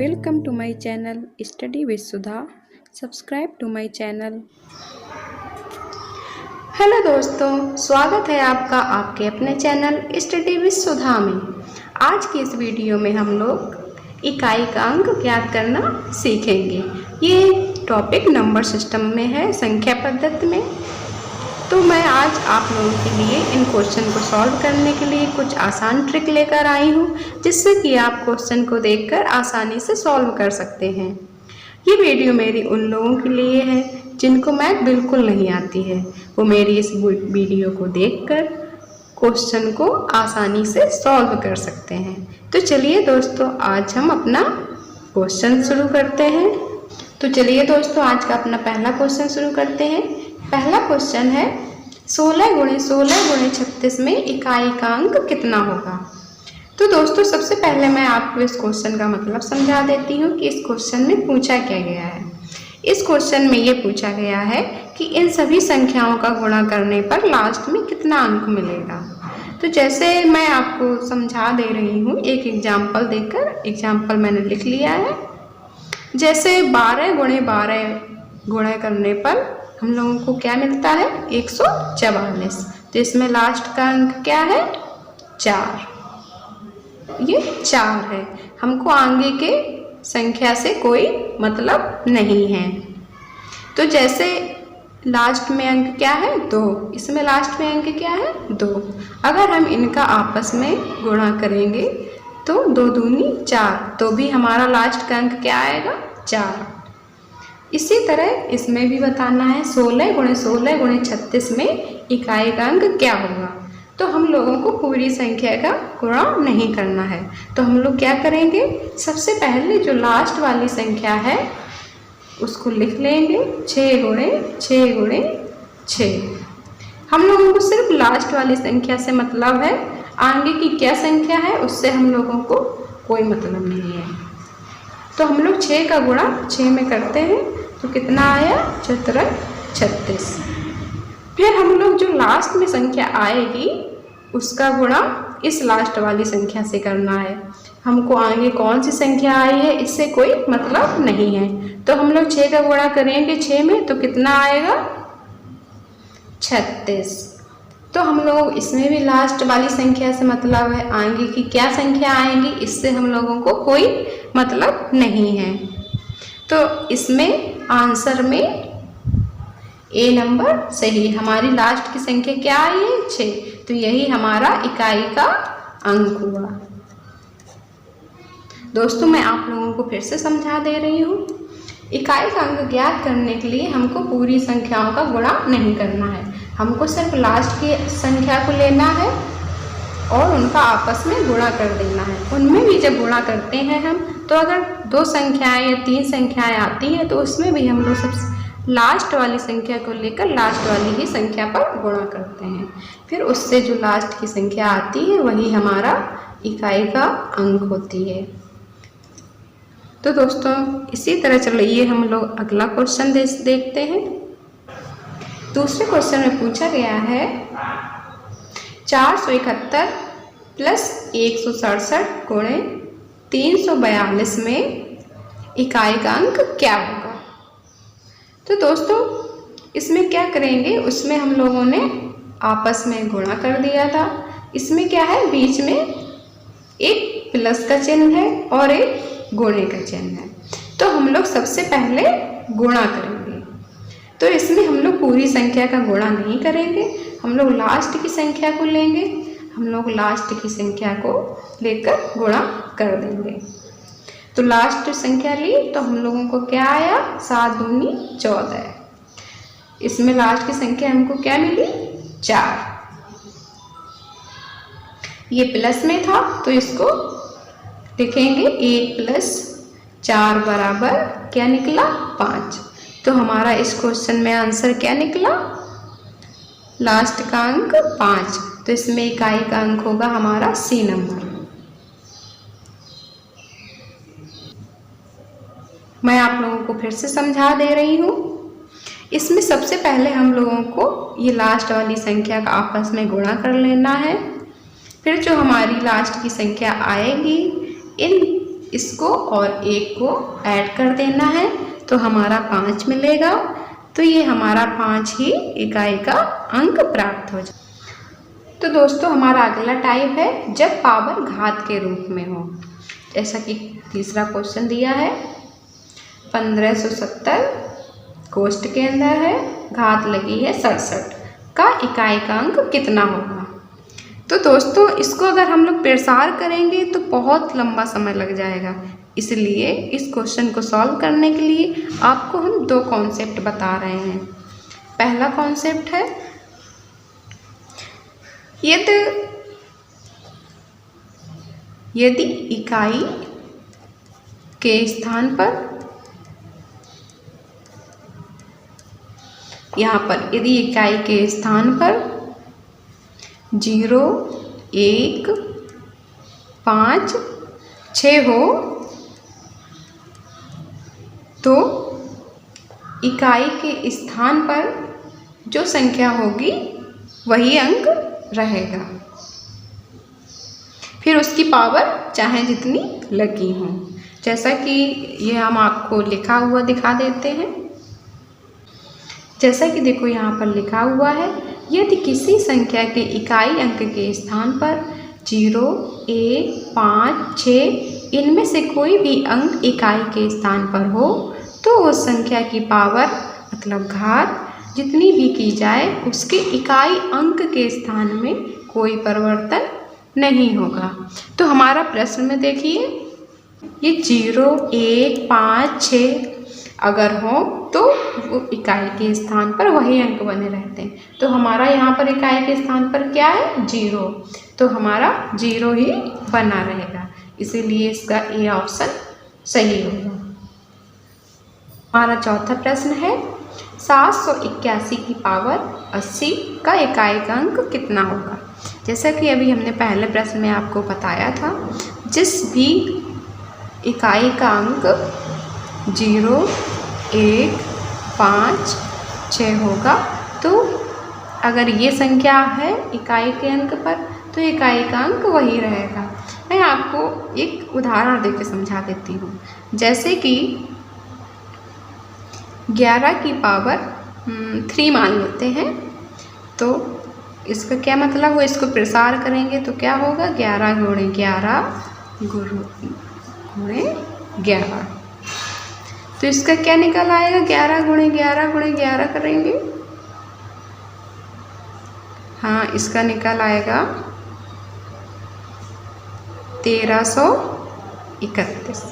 Welcome to my channel Study with Sudha. Subscribe to my channel. Hello दोस्तों, स्वागत है आपका आपके अपने चैनल स्टडी विद सुधा में। आज की इस वीडियो में हम लोग इकाई का अंक ज्ञात करना सीखेंगे। ये टॉपिक नंबर सिस्टम में है, संख्या पद्धति में। तो मैं आज आप लोगों के लिए इन क्वेश्चन को सॉल्व करने के लिए कुछ आसान ट्रिक लेकर आई हूँ, जिससे कि आप क्वेश्चन को देखकर आसानी से सॉल्व कर सकते हैं। ये वीडियो मेरी उन लोगों के लिए है जिनको मैथ बिल्कुल नहीं आती है। वो मेरी इस वीडियो को देखकर क्वेश्चन को आसानी से सॉल्व कर सकते हैं। तो चलिए दोस्तों, आज हम अपना क्वेश्चन शुरू करते हैं। तो चलिए दोस्तों, आज का अपना पहला क्वेश्चन शुरू करते हैं। पहला क्वेश्चन है 16 × 16 × 36 में इकाई का अंक कितना होगा। तो दोस्तों, सबसे पहले मैं आपको इस क्वेश्चन का मतलब समझा देती हूँ कि इस क्वेश्चन में पूछा क्या गया है। इस क्वेश्चन में ये पूछा गया है कि इन सभी संख्याओं का गुणा करने पर लास्ट में कितना अंक मिलेगा। तो जैसे मैं आपको समझा दे रही हूँ एक एग्जाम्पल देकर। एग्जाम्पल मैंने लिख लिया है। जैसे 12 × 12 गुणा करने पर हम लोगों को क्या मिलता है, 144। तो इसमें लास्ट का अंक क्या है, 4। ये 4 है। हमको आगे के संख्या से कोई मतलब नहीं है। तो जैसे लास्ट में अंक क्या है, 2। इसमें लास्ट में अंक क्या है, 2। अगर हम इनका आपस में गुणा करेंगे तो 2 दूनी 4, तो भी हमारा लास्ट का अंक क्या आएगा, 4। इसी तरह इसमें भी बताना है 16 × 16 × 36 में इकाई का अंक क्या होगा। तो हम लोगों को पूरी संख्या का गुणा नहीं करना है। तो हम लोग क्या करेंगे, सबसे पहले जो लास्ट वाली संख्या है उसको लिख लेंगे 6 × 6 × 6। हम लोगों को सिर्फ लास्ट वाली संख्या से मतलब है, आगे की क्या संख्या है उससे हम लोगों को कोई मतलब नहीं है। तो हम लोग 6 का गुणा 6 में करते हैं तो कितना आया, 4 × 36। फिर हम लोग जो लास्ट में संख्या आएगी उसका गुणा इस लास्ट वाली संख्या से करना है। हमको आगे कौन सी संख्या आई है इससे कोई मतलब नहीं है। तो हम लोग 6 का गुणा करेंगे 6 में तो कितना आएगा, 36। तो हम लोग इसमें भी लास्ट वाली संख्या से मतलब है, आगे की क्या संख्या आएंगी इससे हम लोगों को कोई मतलब नहीं है। तो इसमें आंसर में ए नंबर सही। हमारी लास्ट की संख्या क्या आई है, 6। तो यही हमारा इकाई का अंक हुआ। दोस्तों, मैं आप लोगों को फिर से समझा दे रही हूँ। इकाई का अंक ज्ञात करने के लिए हमको पूरी संख्याओं का गुणा नहीं करना है। हमको सिर्फ लास्ट की संख्या को लेना है और उनका आपस में गुणा कर देना है। उनमें भी जब गुणा करते हैं हम, तो अगर 2 संख्याएं या 3 संख्याएं आती हैं तो उसमें भी हम लोग सबसे लास्ट वाली संख्या को लेकर लास्ट वाली ही संख्या पर गुणा करते हैं। फिर उससे जो लास्ट की संख्या आती है वही हमारा इकाई का अंक होती है। तो दोस्तों, इसी तरह चलिए हम लोग अगला क्वेश्चन देखते हैं। दूसरे क्वेश्चन में पूछा गया है 471 + 167 × 342 में इकाई का अंक क्या होगा। तो दोस्तों, इसमें क्या करेंगे, उसमें हम लोगों ने आपस में गुणा कर दिया था। इसमें क्या है, बीच में एक प्लस का चिन्ह है और एक गुणे का चिन्ह है। तो हम लोग सबसे पहले गुणा करेंगे। तो इसमें हम लोग पूरी संख्या का गुणा नहीं करेंगे, हम लोग लास्ट की संख्या को लेंगे। हम लोग लास्ट की संख्या को लेकर गुणा कर देंगे। तो लास्ट संख्या ली तो हम लोगों को क्या आया, 7 दूनी 14। इसमें लास्ट की संख्या हमको क्या मिली, 4। ये प्लस में था तो इसको लिखेंगे 1 + 4 = क्या निकला, 5। तो हमारा इस क्वेश्चन में आंसर क्या निकला, लास्ट का अंक 5। तो इसमें इकाई का अंक होगा हमारा सी नंबर। मैं आप लोगों को फिर से समझा दे रही हूँ। इसमें सबसे पहले हम लोगों को ये लास्ट वाली संख्या का आपस में गुणा कर लेना है। फिर जो हमारी लास्ट की संख्या आएगी, इन इसको और 1 को ऐड कर देना है तो हमारा 5 मिलेगा। तो ये हमारा 5 ही इकाई का अंक प्राप्त हो जाए। तो दोस्तों हमारा अगला टाइप है जब पावर घात के रूप में हो। जैसा कि तीसरा क्वेश्चन दिया है 1570 कोष्ठ के अंदर है, घात लगी है 67 का इकाई का अंक कितना होगा। तो दोस्तों इसको अगर हम लोग प्रसार करेंगे तो बहुत लंबा समय लग जाएगा, इसलिए इस क्वेश्चन को सॉल्व करने के लिए आपको हम 2 कॉन्सेप्ट बता रहे हैं। पहला कॉन्सेप्ट है यदि इकाई के स्थान पर यहाँ पर यदि इकाई के स्थान पर 0, 1, 5, 6 हो तो इकाई के स्थान पर जो संख्या होगी वही अंक रहेगा, फिर उसकी पावर चाहे जितनी लगी हो। जैसा कि ये हम आपको लिखा हुआ दिखा देते हैं। जैसा कि देखो यहाँ पर लिखा हुआ है यदि किसी संख्या के इकाई अंक के स्थान पर 0, 1, 5, 6 इनमें से कोई भी अंक इकाई के स्थान पर हो तो उस संख्या की पावर मतलब घात जितनी भी की जाए उसके इकाई अंक के स्थान में कोई परिवर्तन नहीं होगा। तो हमारा प्रश्न में देखिए ये 0, 1, 5, 6 अगर हो तो वो इकाई के स्थान पर वही अंक बने रहते हैं। तो हमारा यहाँ पर इकाई के स्थान पर क्या है 0, तो हमारा 0 ही बना रहेगा, इसीलिए इसका ए ऑप्शन सही होगा। हमारा चौथा प्रश्न है 781 की पावर 80 का इकाई का अंक कितना होगा। जैसा कि अभी हमने पहले प्रश्न में आपको बताया था जिस भी इकाई का अंक 0, 1, 5, 6 होगा तो अगर ये संख्या है इकाई के अंक पर तो इकाई का अंक वही रहेगा। मैं आपको एक उदाहरण देकर समझा देती हूँ। जैसे कि 11 की पावर 3 मान लेते हैं, तो इसका क्या मतलब हुआ, इसको प्रसार करेंगे तो क्या होगा 11 गुणे 11 गुणे 11, तो इसका क्या निकल आएगा 11 गुणे 11 गुणे 11 करेंगे, हाँ इसका निकल आएगा 1331।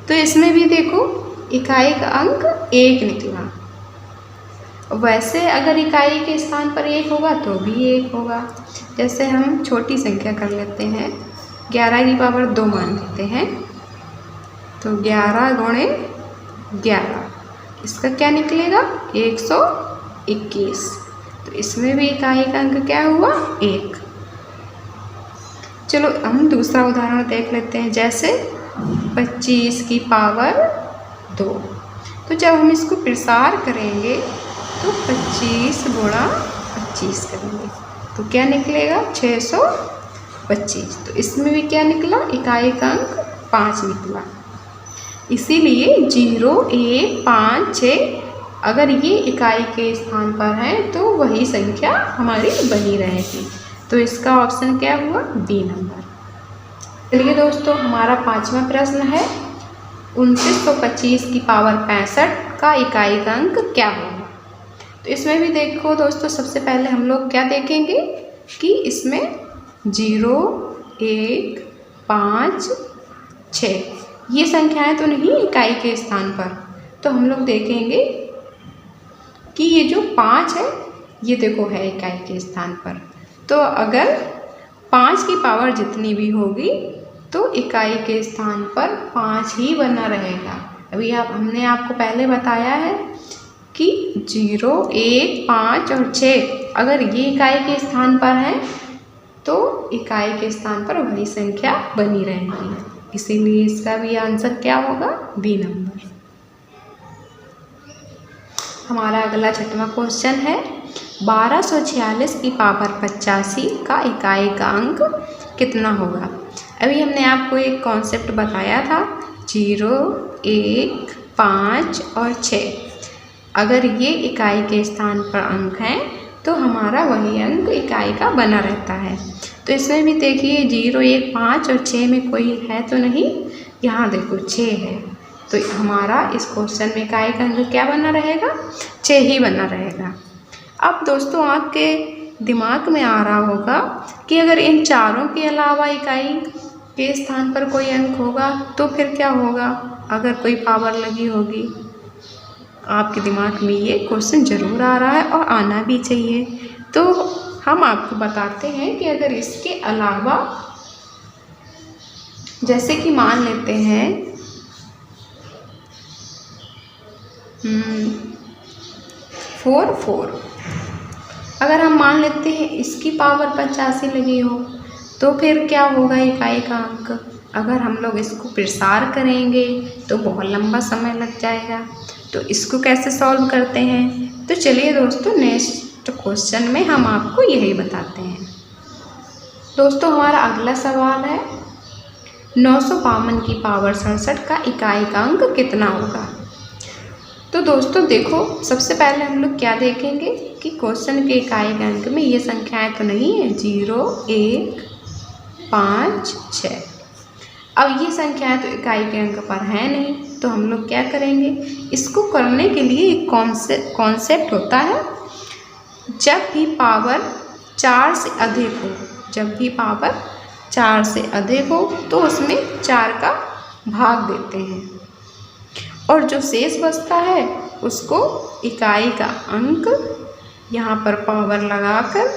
तो इसमें भी देखो इकाई का अंक 1 निकला। वैसे अगर इकाई के स्थान पर 1 होगा तो भी 1 होगा। जैसे हम छोटी संख्या कर लेते हैं 11 की पावर 2 मान लेते हैं, तो 11 गुणे 11 इसका क्या निकलेगा 121। तो इसमें भी इकाई का अंक क्या हुआ 1। चलो हम दूसरा उदाहरण देख लेते हैं। जैसे 25 की पावर 2, तो जब हम इसको प्रसार करेंगे तो 25 गुणा 25 करेंगे तो क्या निकलेगा 625। तो इसमें भी क्या निकला इकाई का अंक 5 निकला। इसीलिए 0, 1, 5, 6 अगर ये इकाई के स्थान पर है तो वही संख्या हमारी बनी रहेगी। तो इसका ऑप्शन क्या हुआ बी नंबर। चलिए दोस्तों हमारा 5वां प्रश्न है 2925 की पावर 65 का इकाई का अंक क्या होगा। तो इसमें भी देखो दोस्तों सबसे पहले हम लोग क्या देखेंगे कि इसमें 0, 1, 5, 6 ये संख्याएं तो नहीं इकाई के स्थान पर, तो हम लोग देखेंगे कि ये जो 5 है ये देखो है इकाई के स्थान पर। तो अगर 5 की पावर जितनी भी होगी तो इकाई के स्थान पर 5 ही बना रहेगा। अभी हमने आपको पहले बताया है कि 0, 1, 5 और 6 अगर ये इकाई के स्थान पर है तो इकाई के स्थान पर वही संख्या बनी रहेगी, इसीलिए इसका भी आंसर क्या होगा बी नंबर। हमारा अगला 6वां क्वेश्चन है 1246 की पावर 85 का इकाई का अंक कितना होगा। अभी हमने आपको एक कॉन्सेप्ट बताया था 0, 1, 5 और 6। अगर ये इकाई के स्थान पर अंक हैं तो हमारा वही अंक इकाई का बना रहता है। तो इसमें भी देखिए 0, 1, 5 और 6 में कोई है तो नहीं, यहाँ देखो 6 है, तो हमारा इस क्वेश्चन में इकाई का अंक क्या बना रहेगा, 6 ही बना रहेगा। अब दोस्तों आपके दिमाग में आ रहा होगा कि अगर इन चारों के अलावा इकाई के स्थान पर कोई अंक होगा तो फिर क्या होगा, अगर कोई पावर लगी होगी। आपके दिमाग में ये क्वेश्चन ज़रूर आ रहा है और आना भी चाहिए। तो हम आपको बताते हैं कि अगर इसके अलावा, जैसे कि मान लेते हैं 4, अगर हम मान लेते हैं इसकी पावर 85 लगी हो तो फिर क्या होगा इकाई का अंक। अगर हम लोग इसको प्रसार करेंगे तो बहुत लंबा समय लग जाएगा। तो इसको कैसे सॉल्व करते हैं, तो चलिए दोस्तों नेक्स्ट क्वेश्चन में हम आपको यही बताते हैं। दोस्तों हमारा अगला सवाल है 952 की पावर 67 का इकाई का अंक कितना होगा। तो दोस्तों देखो, सबसे पहले हम लोग क्या देखेंगे कि क्वेश्चन के इकाई के अंक में ये संख्याएं तो नहीं है 0, 1, 5, 6। अब ये संख्याएं तो इकाई के अंक पर है नहीं, तो हम लोग क्या करेंगे, इसको करने के लिए एक कॉन्सेप्ट होता है, जब भी पावर 4 से अधिक हो, जब भी पावर 4 से अधिक हो तो उसमें 4 का भाग देते हैं और जो शेष बचता है उसको इकाई का अंक यहाँ पर पावर लगाकर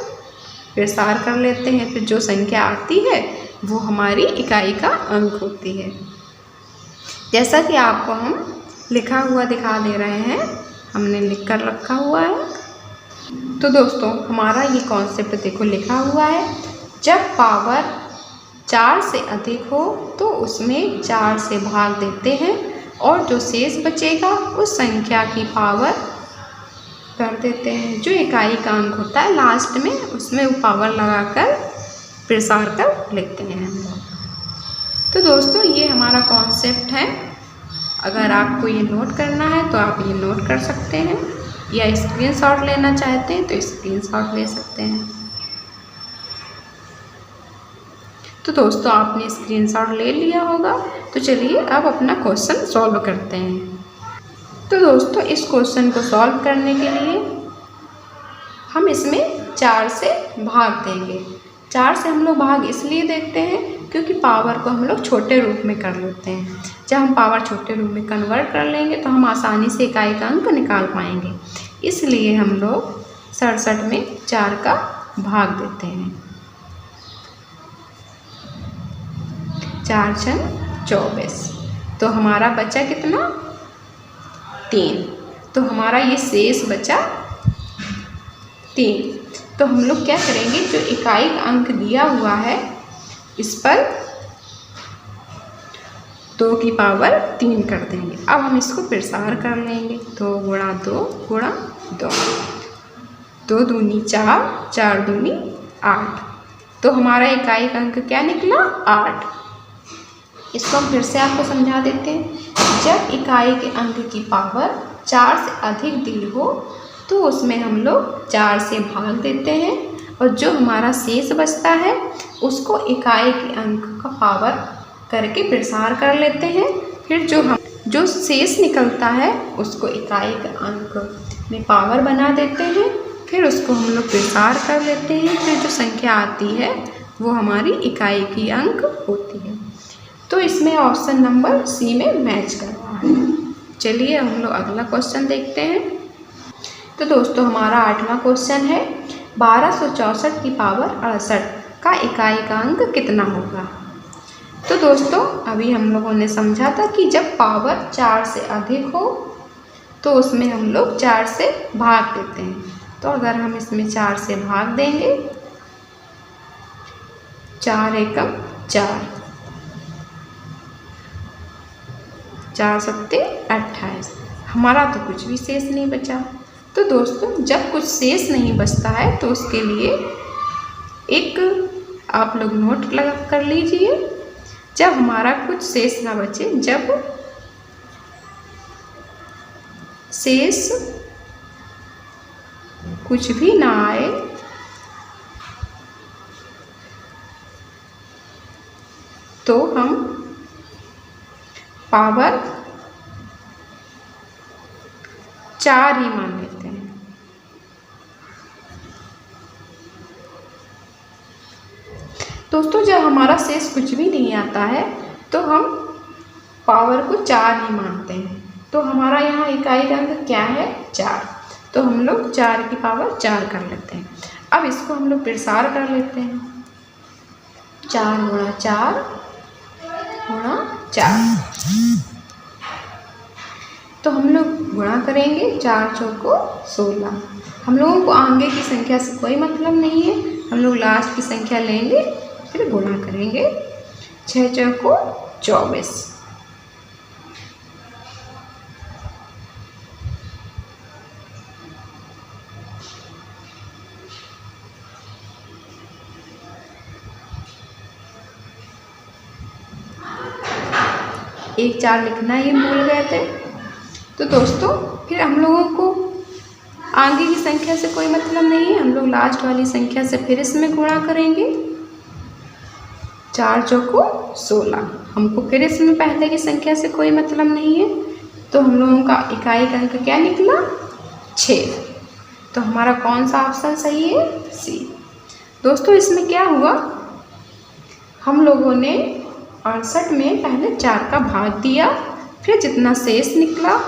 प्रसार कर लेते हैं। फिर जो संख्या आती है वो हमारी इकाई का अंक होती है। जैसा कि आपको हम लिखा हुआ दिखा दे रहे हैं, हमने लिख कर रखा हुआ है। तो दोस्तों हमारा ये कॉन्सेप्ट देखो लिखा हुआ है, जब पावर 4 से अधिक हो तो उसमें 4 से भाग देते हैं और जो शेष बचेगा उस संख्या की पावर कर देते हैं। जो इकाई का अंक होता है लास्ट में उसमें वो पावर लगाकर प्रसार कर लेते हैं हम लोग। तो दोस्तों ये हमारा कॉन्सेप्ट है। अगर आपको ये नोट करना है तो आप ये नोट कर सकते हैं, या स्क्रीनशॉट लेना चाहते हैं तो स्क्रीनशॉट ले सकते हैं। तो दोस्तों आपने स्क्रीनशॉट ले लिया होगा, तो चलिए अब अपना क्वेश्चन सॉल्व करते हैं। तो दोस्तों इस क्वेश्चन को सॉल्व करने के लिए हम इसमें 4 से भाग देंगे। 4 से हम लोग भाग इसलिए देखते हैं क्योंकि पावर को हम लोग छोटे रूप में कर लेते हैं। जब हम पावर छोटे रूप में कन्वर्ट कर लेंगे तो हम आसानी से इकाई का अंक निकाल पाएंगे, इसलिए हम लोग 67 में 4 का भाग देते हैं। 4 × 24, तो हमारा बचा कितना, 3। तो हमारा ये शेष बचा 3। तो हम लोग क्या करेंगे, जो इकाई का अंक दिया हुआ है इस पर 2 की पावर 3 कर देंगे। अब हम इसको प्रसार कर लेंगे, 2 × 2 × 2, 2 दूनी 4, 4 दूनी 8। तो हमारा इकाई का अंक क्या निकला, 8। इसको हम फिर से आपको समझा देते हैं। जब इकाई के अंक की पावर 4 से अधिक दी हो तो उसमें हम लोग 4 से भाग देते हैं और जो हमारा शेष बचता है उसको इकाई के अंक का पावर करके प्रसार कर लेते हैं। फिर जो शेष निकलता है उसको इकाई के अंक में पावर बना देते हैं, फिर उसको हम लोग प्रसार कर लेते हैं। फिर जो संख्या आती है वो हमारी इकाई की अंक होती है। तो इसमें ऑप्शन नंबर सी में मैच कर रहा है। चलिए हम लोग अगला क्वेश्चन देखते हैं। तो दोस्तों हमारा 8वां क्वेश्चन है 1264 की पावर 68 का इकाई का अंक कितना होगा। तो दोस्तों अभी हम लोगों ने समझा था कि जब पावर 4 से अधिक हो तो उसमें हम लोग 4 से भाग देते हैं। तो अगर हम इसमें 4 से भाग देंगे, 4 एकम 4, 4 सत्ते 28, हमारा तो कुछ भी शेष नहीं बचा। तो दोस्तों जब कुछ शेष नहीं बचता है तो उसके लिए एक आप लोग नोट लगा कर लीजिए जब हमारा कुछ शेष ना बचे, जब शेष कुछ भी ना आए, तो हम पावर 4 ही मान लेते हैं। दोस्तों जब हमारा शेष कुछ भी नहीं आता है तो हम पावर को 4 ही मानते हैं। तो हमारा यहाँ इकाई का अंक क्या है? 4। तो हम लोग 4 की पावर 4 कर लेते हैं। अब इसको हम लोग प्रसार कर लेते हैं। 4 गुणा 4 गुणा 4। तो हम लोग गुणा करेंगे, 4 चौको 16। हम लोगों को आगे की संख्या से कोई मतलब नहीं है, हम लोग लास्ट की संख्या लेंगे फिर गुणा करेंगे। 6 चौको 24। एक 4 लिखना ही भूल गए थे। तो दोस्तों फिर हम लोगों को आगे की संख्या से कोई मतलब नहीं है, हम लोग लास्ट वाली संख्या से फिर इसमें गुणा करेंगे। 4 चौको 16। हमको फिर इसमें पहले की संख्या से कोई मतलब नहीं है, तो हम लोगों का इकाई का अंक क्या निकला? 6। तो हमारा कौन सा ऑप्शन सही है? सी। दोस्तों इसमें क्या हुआ, हम लोगों ने 68 में पहले 4 का भाग दिया, फिर जितना शेष निकला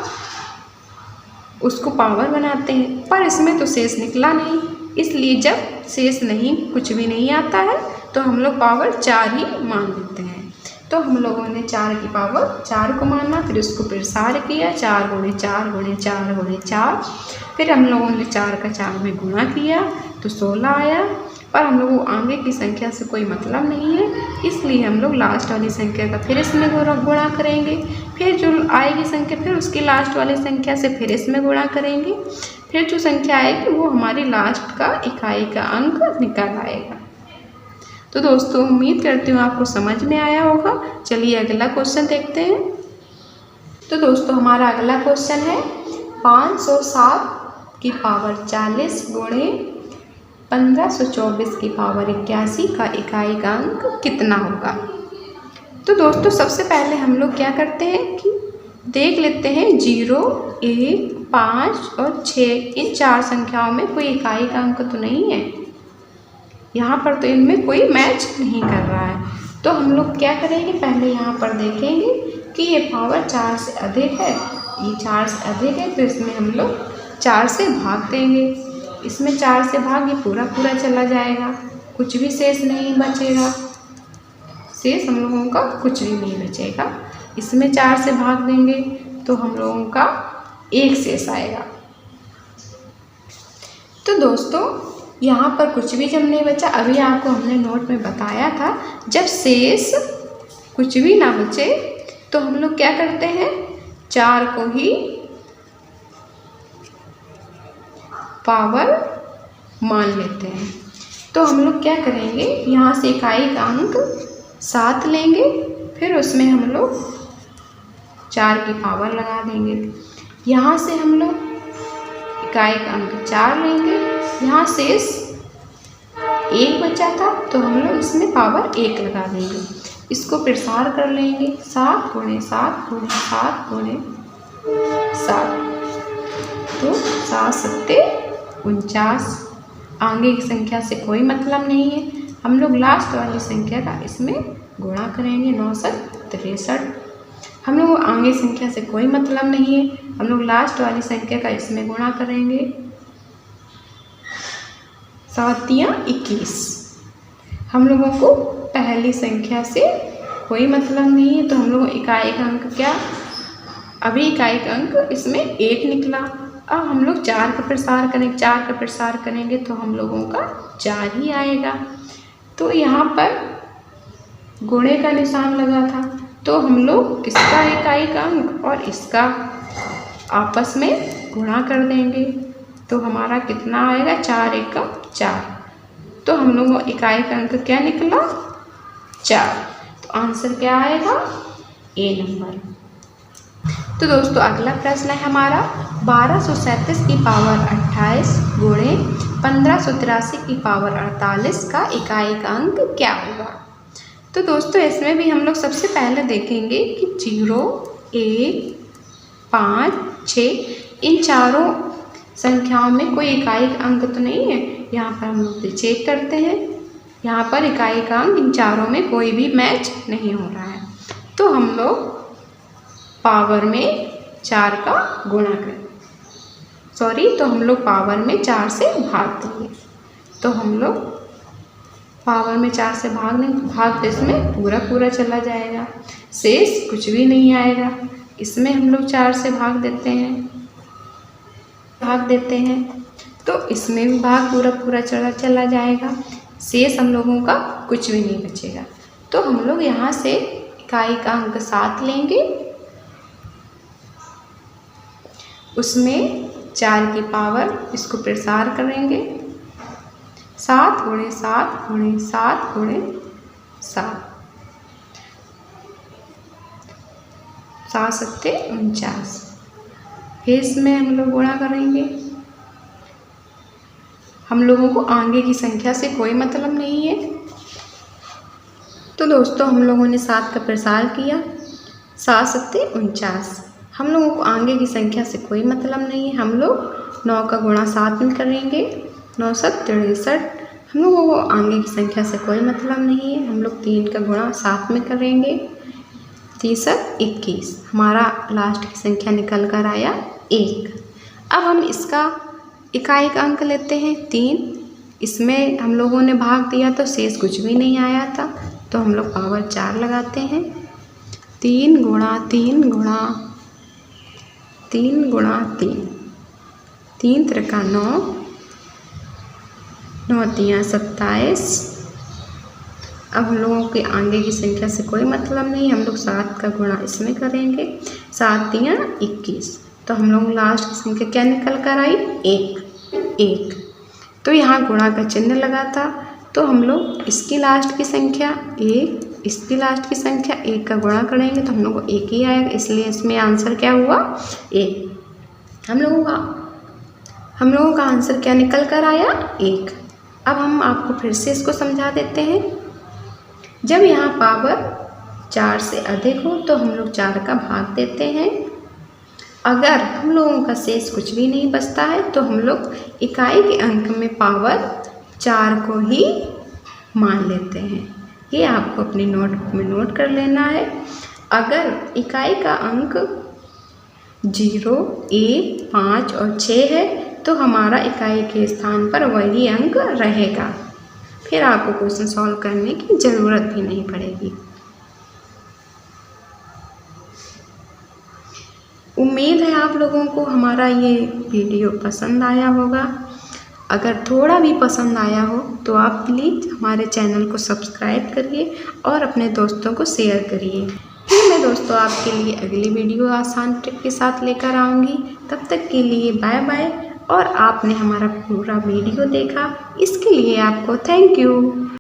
उसको पावर बनाते हैं, पर इसमें तो शेष निकला नहीं, इसलिए जब शेष नहीं कुछ भी नहीं आता है तो हम लोग पावर 4 ही मान लेते हैं। तो हम लोगों ने 4 की पावर 4 को माना, फिर उसको प्रसार किया। 4 गुणे 4 गुणे 4 गुणे 4। फिर हम लोगों ने 4 का 4 में गुणा किया तो 16 आया। पर हम लोगों को आगे की संख्या से कोई मतलब नहीं है, इसलिए हम लोग लास्ट वाली संख्या का फिर इसमें गुणा करेंगे। फिर जो आएगी संख्या फिर उसकी लास्ट वाली संख्या से फिर इसमें गुणा करेंगे। फिर जो संख्या आएगी वो हमारी लास्ट का इकाई का अंक निकल आएगा। तो दोस्तों उम्मीद करती हूँ आपको समझ में आया होगा। चलिए अगला क्वेश्चन देखते हैं। तो दोस्तों हमारा अगला क्वेश्चन है 507 की पावर 40 गुणे 1524 की पावर 81 का इकाई का अंक कितना होगा? तो दोस्तों सबसे पहले हम लोग क्या करते हैं कि देख लेते हैं 0, 1, 5 और 6 इन 4 संख्याओं में कोई इकाई का अंक तो नहीं है। यहाँ पर तो इनमें कोई मैच नहीं कर रहा है। तो हम लोग क्या करेंगे, पहले यहाँ पर देखेंगे कि ये पावर 4 से अधिक है, ये 4 से अधिक है, तो इसमें हम लोग 4 से भाग देंगे। इसमें 4 से भाग ये पूरा पूरा चला जाएगा, कुछ भी शेष नहीं बचेगा, शेष हम लोगों का कुछ भी नहीं बचेगा। इसमें 4 से भाग देंगे तो हम लोगों का 1 शेष आएगा। तो दोस्तों यहाँ पर कुछ भी जब नहीं बचा, अभी आपको हमने नोट में बताया था जब शेष कुछ भी ना बचे तो हम लोग क्या करते हैं, 4 को ही पावर मान लेते हैं। तो हम लोग क्या करेंगे, यहाँ से इकाई का अंक 7 लेंगे, फिर उसमें हम लोग 4 की पावर लगा देंगे। यहाँ से हम लोग इकाई का अंक 4 लेंगे, यहाँ शेष 1 बचा था तो हम लोग इसमें पावर 1 लगा देंगे। इसको प्रसार कर लेंगे, 7 गुणे 7 गुणे 7 गुणे 7। तो 7 सत्ते 49। आगे की संख्या से कोई मतलब नहीं है, हम लोग लास्ट वाली संख्या का इसमें गुणा करेंगे। 9 7 63। हम लोग आगे संख्या से कोई मतलब नहीं है, हम लोग लास्ट वाली संख्या का इसमें गुणा करेंगे। 7 तियां 21। हम लोगों को पहली संख्या से कोई मतलब नहीं है, तो हम लोग इकाई का अंक क्या, अभी इकाई का अंक इसमें 1 निकला। अब हम लोग 4 का प्रसार करेंगे, 4 का प्रसार करेंगे तो हम लोगों का 4 ही आएगा। तो यहाँ पर गुणे का निशान लगा था, तो हम लोग इसका इकाई का अंक और इसका आपस में गुणा कर देंगे। तो हमारा कितना आएगा, 4 एकम 4। तो हम लोगों इकाई का अंक क्या निकला, 4। तो आंसर क्या आएगा? ए नंबर। तो दोस्तों अगला प्रश्न है हमारा 1237 की पावर 28 गुणे 1583 की पावर 48 का इकाई का अंक क्या होगा? तो दोस्तों इसमें भी हम लोग सबसे पहले देखेंगे कि 0, 1, 5, 6 इन चारों संख्याओं में कोई इकाई का अंक तो नहीं है। यहाँ पर हम लोग चेक करते हैं, यहाँ पर इकाई का अंक इन चारों में कोई भी मैच नहीं हो रहा है। तो हम लोग पावर में 4 का गुणा करें, तो हम लोग पावर में 4 से भाग देंगे। तो हम लोग पावर में 4 से भाग तो इसमें पूरा चला जाएगा, शेष कुछ भी नहीं आएगा। इसमें हम लोग 4 से भाग देते हैं तो इसमें भी भाग पूरा चला जाएगा, शेष हम लोगों का कुछ भी नहीं बचेगा। तो हम लोग यहाँ से इकाई का अंक 7 लेंगे, उसमें 4 की पावर इसको प्रसार करेंगे, 7 गुणे 7 गुणे 7 गुणे 7, 7 सत्ते 49। फिर इसमें हम लोग गुणा करेंगे। हम लोगों को आगे की संख्या से कोई मतलब नहीं है। तो दोस्तों हम लोगों ने 7 का प्रसार किया, 7 सत्ते 49। हम लोगों को आगे की संख्या से कोई मतलब नहीं है। हम लोग 9 का गुणा 7 में करेंगे, 9 7 63। हम लोगों को आगे की संख्या से कोई मतलब नहीं है। हम लोग 3 का गुणा 7 में करेंगे, 3 21। हमारा लास्ट की संख्या निकल कर आया 1। अब हम इसका इकाई का अंक लेते हैं 3। इसमें हम लोगों ने भाग दिया तो शेष कुछ भी नहीं आया था, तो हम लोग पावर 4 लगाते हैं। 3 गुणा 3 गुणा 3 गुणा 3, 3 त्रिका 9, 9 तियाँ 27। अब हम लोगों के आगे की संख्या से कोई मतलब नहीं, हम लोग 7 का गुणा इसमें करेंगे, 7 तियाँ 21। तो हम लोग लास्ट की संख्या क्या निकल कर आई? 1। तो यहाँ गुणा का चिन्ह लगा था, तो हम लोग इसकी लास्ट की संख्या 1, इसकी लास्ट की संख्या 1 का गुणा करेंगे तो हम लोग को 1 ही आएगा, इसलिए इसमें आंसर क्या हुआ? 1। हम लोगों का आंसर क्या निकल कर आया? 1। अब हम आपको फिर से इसको समझा देते हैं। जब यहाँ पावर 4 से अधिक हो तो हम लोग 4 का भाग देते हैं। अगर हम लोगों का शेष कुछ भी नहीं बचता है तो हम लोग इकाई के अंक में पावर 4 को ही मान लेते हैं। ये आपको अपनी नोटबुक में नोट कर लेना है। अगर इकाई का अंक 0, 1, 5 और 6 है तो हमारा इकाई के स्थान पर वही अंक रहेगा, फिर आपको क्वेश्चन सॉल्व करने की ज़रूरत भी नहीं पड़ेगी। उम्मीद है आप लोगों को हमारा ये वीडियो पसंद आया होगा। अगर थोड़ा भी पसंद आया हो तो आप प्लीज़ हमारे चैनल को सब्सक्राइब करिए और अपने दोस्तों को शेयर करिए। फिर मैं दोस्तों आपके लिए अगली वीडियो आसान ट्रिक के साथ लेकर आऊँगी। तब तक के लिए बाय बाय। और आपने हमारा पूरा वीडियो देखा इसके लिए आपको थैंक यू।